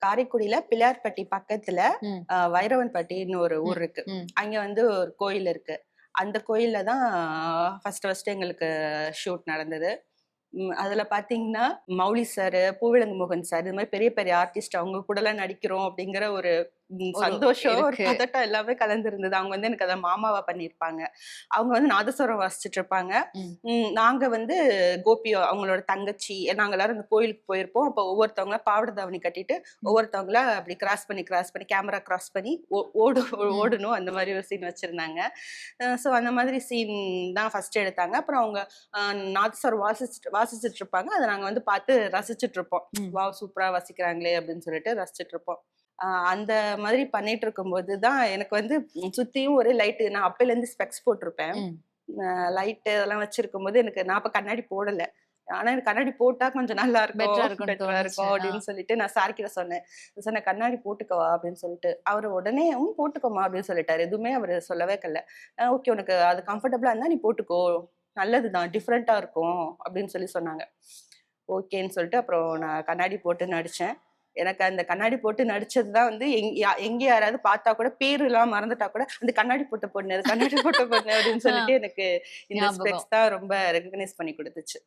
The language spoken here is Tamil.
காரைக்குடியில பிள்ளையார்பட்டி பக்கத்துல ம். வைரவன்பட்டின்னு ஒரு ஊர் ம். இருக்கு. ம். அங்க வந்து ஒரு கோயில் இருக்கு. அந்த கோயில்ல தான் ஃபர்ஸ்ட் எங்களுக்கு ஷூட் நடந்தது. அதுல பாத்தீங்கன்னா, மௌலி சாரு, பூவிலங்கு மோகன் சார் இது மாரி பெரிய பெரிய ஆர்டிஸ்ட் அவங்க கூடலாம் நடிக்கிறோம் அப்படிங்கிற ஒரு ஒரு சந்தோஷம், ஒரு இருக்கு. பதட்டம் எல்லாமே கலந்திருந்தது. அவங்க வந்து எனக்கு அத மாமாவா பண்ணியிருப்பாங்க. அவங்க வந்து நாதஸ்வரம் வாசிச்சுட்டு இருப்பாங்க. ம். நாங்க வந்து கோபி அவங்களோட தங்கச்சி நாங்க எல்லாரும் அந்த கோயிலுக்கு போயிருப்போம். அப்போ ஒவ்வொருத்தவங்களா பாவாடை தாவணி கட்டிட்டு, ம். ஒவ்வொருத்தவங்களா அப்படி கிராஸ் பண்ணி கேமரா கிராஸ் பண்ணி ம். ஓடணும் அந்த மாரி ஒரு சீன் வச்சிருந்தாங்க. ஸோ அந்த மாதிரி சீன் தான் ஃபர்ஸ்ட் எடுத்தாங்க. அப்புறம் அவங்க அ நாதஸ்வரம் வாசிச்சுட்டு இருப்பாங்க. அத நாங்க வந்து பார்த்து ரசிச்சுட்டு இருப்போம். ம். வாவ்! சூப்பரா வாசிக்கிறாங்களே அப்படின்னு சொல்லிட்டு ரசிச்சுட்டு இருப்போம். அந்த மாதிரி பண்ணிட்டு இருக்கும்போது தான் எனக்கு வந்து சுத்தியும் ஒரே லைட்டு. நான் அப்பைலேருந்து ஸ்பெக்ஸ் போட்டிருப்பேன். ம். லைட்டு அதெல்லாம் வச்சிருக்கும்போது எனக்கு நான் அப்ப கண்ணாடி போடல. ஆனா எனக்கு கண்ணாடி போட்டா கொஞ்சம் நல்லா பெட்டரா இருக்கும், இருக்கும்னு பெட்டரா தோணுச்சு. இருக்கும் அப்படின்னு சொல்லிட்டு நான் சார் கிட்ட சொன்னேன். "சார் நான் கண்ணாடி போட்டுக்கவா?" அப்படின்னு சொல்லிட்டு. அவரு உடனே போட்டுக்கோமா" அப்படின்னு சொல்லிட்டாரு. எதுவுமே அவரு சொல்லவே இல்ல. ஓகே உனக்கு அது கம்ஃபர்டபுளா இருந்தா நீ போட்டுக்கோ. நல்லதுதான். டிஃபரெண்ட்டா இருக்கும் அப்படின்னு சொன்னாங்க. ஓகேன்னு சொல்லிட்டு அப்புறம் நான் கண்ணாடி போட்டு நடிச்சேன். எனக்கு அந்த கண்ணாடி போட்டு நடிச்சது தான் வந்து எங்க யாராவது பார்த்தா கூட பேருலாம் மறந்துட்டா கூட, "அந்த கண்ணாடி போட்ட பொண்ணு, அது கண்ணாடி போட்ட பொண்ணு" அப்படின்னு ஆ. சொல்லிட்டு எனக்கு இந்த ஞாபகம். ஸ்பெக்ஸ் தான் ரொம்ப ரெகக்னைஸ் பண்ணி குடுத்துச்சு.